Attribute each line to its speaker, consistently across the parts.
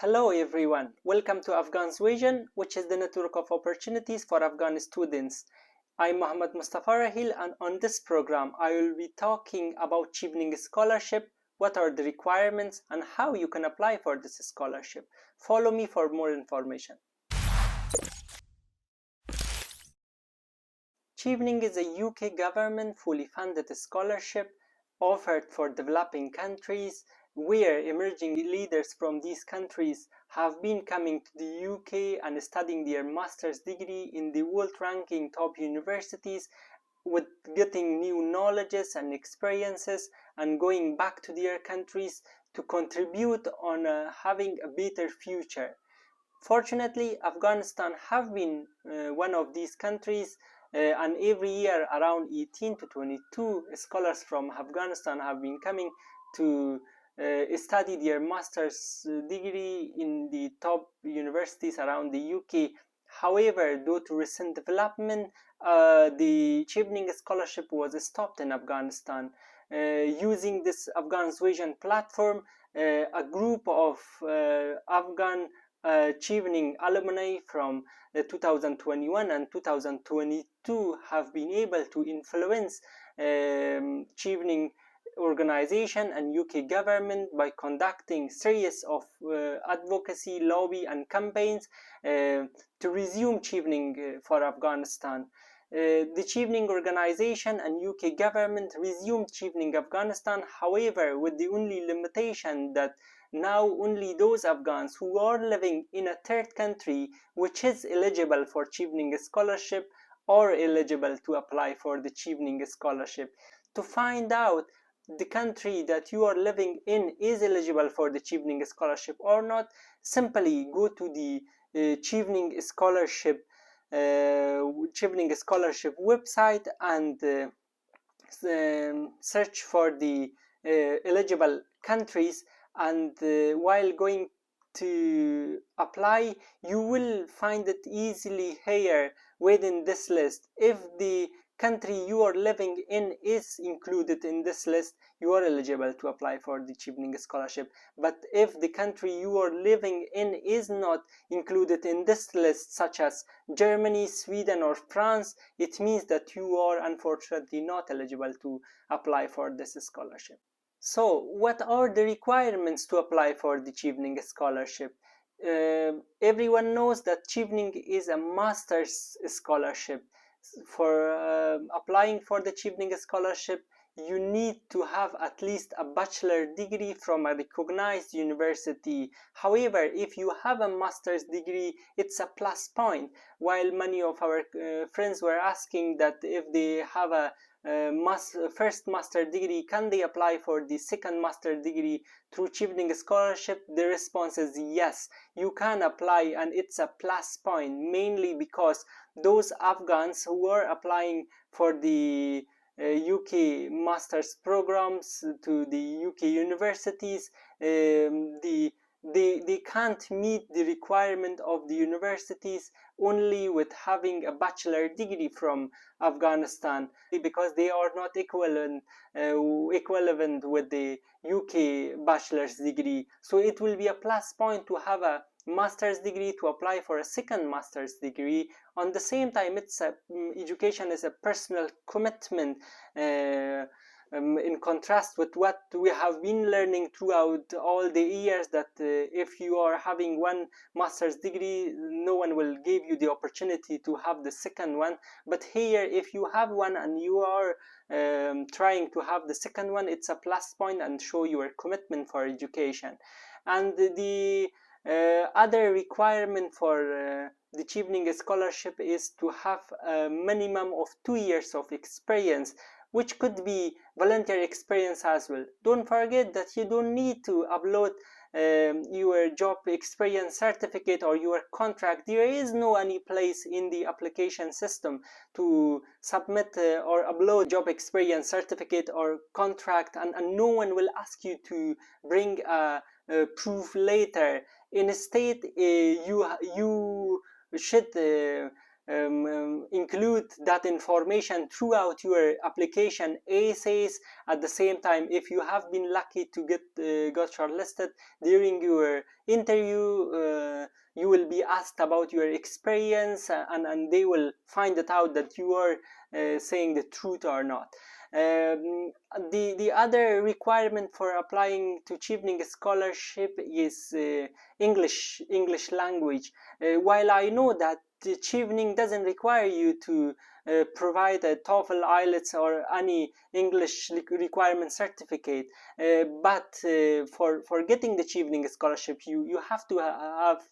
Speaker 1: Hello everyone, welcome to Afghan's Vision, which is the network of opportunities for Afghan students. I'm Mohammad Mustafa Rahil, and on this program I will be talking about Chevening scholarship, what are the requirements and how you can apply for this scholarship. Follow me for more information. Chevening is a UK government fully funded scholarship offered for developing countries where emerging leaders from these countries have been coming to the UK and studying their master's degree in the world ranking top universities, with getting new knowledges and experiences and going back to their countries to contribute on having a better future. Fortunately, Afghanistan have been one of these countries, and every year around 18 to 22 scholars from Afghanistan have been coming to study their master's degree in the top universities around the UK. However, due to recent development, the Chevening scholarship was stopped in Afghanistan. Using this Afghan's Vision platform, a group of Afghan Chevening alumni from 2021 and 2022 have been able to influence Chevening organization and UK government by conducting series of advocacy, lobby and campaigns to resume Chevening for Afghanistan. The Chevening organization and UK government resumed Chevening Afghanistan, however, with the only limitation that now only those Afghans who are living in a third country which is eligible for Chevening scholarship are eligible to apply for the Chevening scholarship. To find out the country that you are living in is eligible for the Chevening scholarship or not, simply go to the Chevening scholarship website and search for the eligible countries, and while going to apply you will find it easily here within this list. If the country you are living in is included in this list, you are eligible to apply for the Chevening scholarship. But if the country you are living in is not included in this list, such as Germany, Sweden or France, it means that you are unfortunately not eligible to apply for this scholarship. So, what are the requirements to apply for the Chevening scholarship? Everyone knows that Chevening is a master's scholarship. For applying for the Chevening scholarship, you need to have at least a bachelor degree from a recognized university. However, if you have a master's degree, it's a plus point. While many of our friends were asking that if they have a first master degree, can they apply for the second master degree through Chevening scholarship? The response is yes, you can apply, and it's a plus point, mainly because those Afghans who are applying for the UK master's programs to the UK universities, they can't meet the requirement of the universities only with having a bachelor degree from Afghanistan, because they are not equivalent with the UK bachelor's degree. So it will be a plus point to have a master's degree to apply for a second master's degree. On the same time, education is a personal commitment, in contrast with what we have been learning throughout all the years, that if you are having one master's degree, no one will give you the opportunity to have the second one. But here, if you have one and you are trying to have the second one, it's a plus point and show your commitment for education. And the other requirement for the Chevening scholarship is to have a minimum of 2 years of experience, which could be voluntary experience as well. Don't forget that you don't need to upload your job experience certificate or your contract. There is no any place in the application system to submit or upload job experience certificate or contract, and no one will ask you to bring a proof later. Instead, you should include that information throughout your application essays. At the same time, if you have been lucky to got shortlisted during your interview, you will be asked about your experience, and they will find it out that you are saying the truth or not. The other requirement for applying to Chevening scholarship is English language. While I know that Chevening doesn't require you to provide a TOEFL, IELTS, or any English requirement certificate, but for getting the Chevening scholarship, you have to have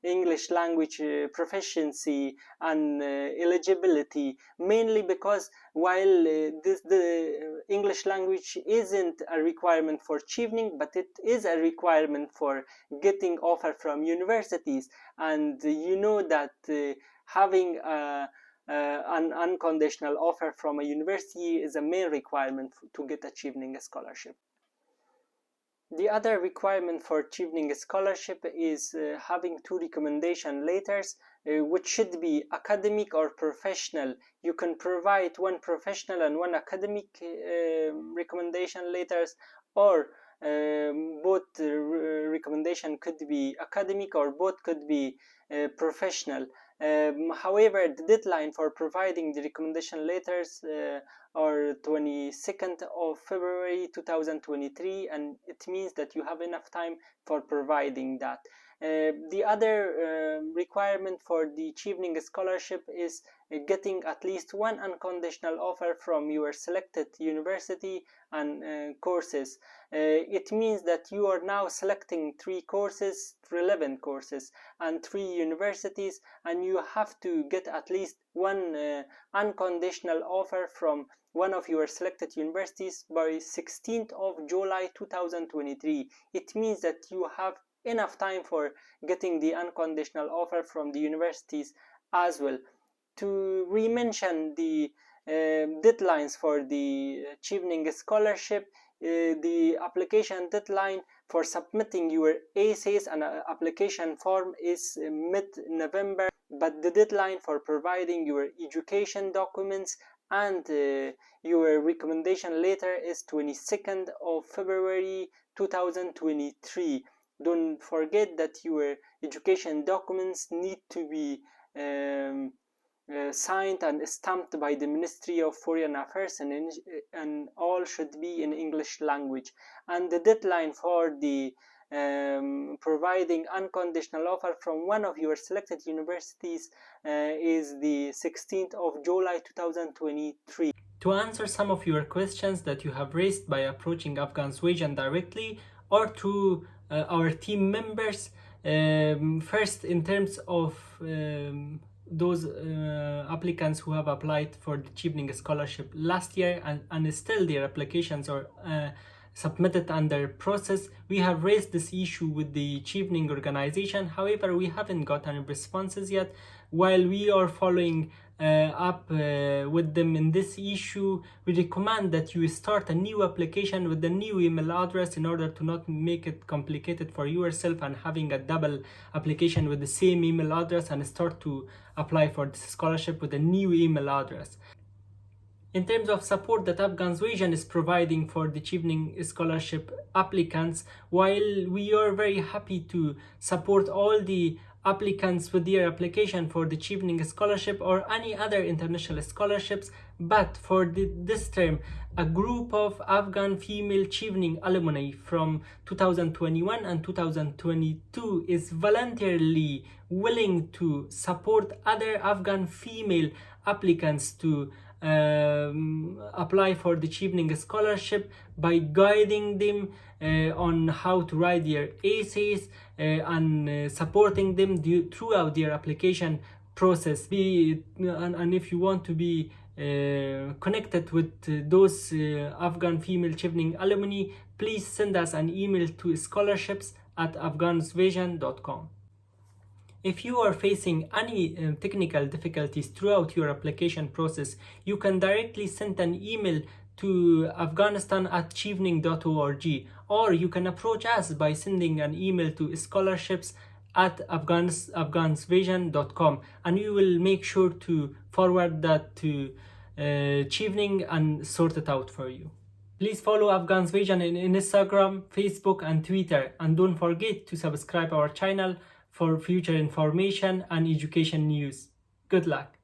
Speaker 1: English language proficiency and eligibility, mainly because while the English language isn't a requirement for Chevening, but it is a requirement for getting offer from universities. And you know that having an unconditional offer from a university is a main requirement to get a Chevening scholarship. The other requirement for Chevening scholarship is having 2 recommendation letters, which should be academic or professional. You can provide 1 professional and 1 academic recommendation letters, or both recommendation could be academic or both could be professional. However, the deadline for providing the recommendation letters are 22nd of February 2023, and it means that you have enough time for providing that. The other requirement for the Chevening scholarship is getting at least 1 unconditional offer from your selected university and courses. It means that you are now selecting 3 courses, relevant courses, and 3 universities, and you have to get at least 1 unconditional offer from one of your selected universities by 16th of July 2023. It means that you have enough time for getting the unconditional offer from the universities as well. To re-mention the deadlines for the Chevening scholarship, the application deadline for submitting your essays and application form is mid-November, but the deadline for providing your education documents and your recommendation letter is 22nd of February 2023. Don't forget that your education documents need to be signed and stamped by the Ministry of Foreign Affairs, and all should be in English language. And the deadline for the providing unconditional offer from one of your selected universities is the 16th of July 2023. To answer some of your questions that you have raised by approaching Afghanistan directly or through our team members, first, in terms of those applicants who have applied for the Chevening scholarship last year and still their applications are submitted under process, we have raised this issue with the Chevening organization. However, we haven't got any responses yet. While we are following up with them in this issue, we recommend that you start a new application with a new email address in order to not make it complicated for yourself and having a double application with the same email address, and start to apply for this scholarship with a new email address. In terms of support that Afghanistan is providing for the Chevening scholarship applicants, while we are very happy to support all the applicants with their application for the Chevening scholarship or any other international scholarships, but for this term, a group of Afghan female Chevening alumni from 2021 and 2022 is voluntarily willing to support other Afghan female applicants to apply for the Chevening scholarship by guiding them on how to write their essays and supporting them throughout their application process. And if you want to be connected with those Afghan female Chevening alumni, please send us an email to scholarships@afghanisvision.com. If you are facing any technical difficulties throughout your application process, you can directly send an email to afghanistan@chevening.org, or you can approach us by sending an email to scholarships at afghansvision.com, and we will make sure to forward that to Chevening and sort it out for you. Please follow Afghan's Vision in Instagram, Facebook and Twitter, and don't forget to subscribe our channel for future information and education news. Good luck.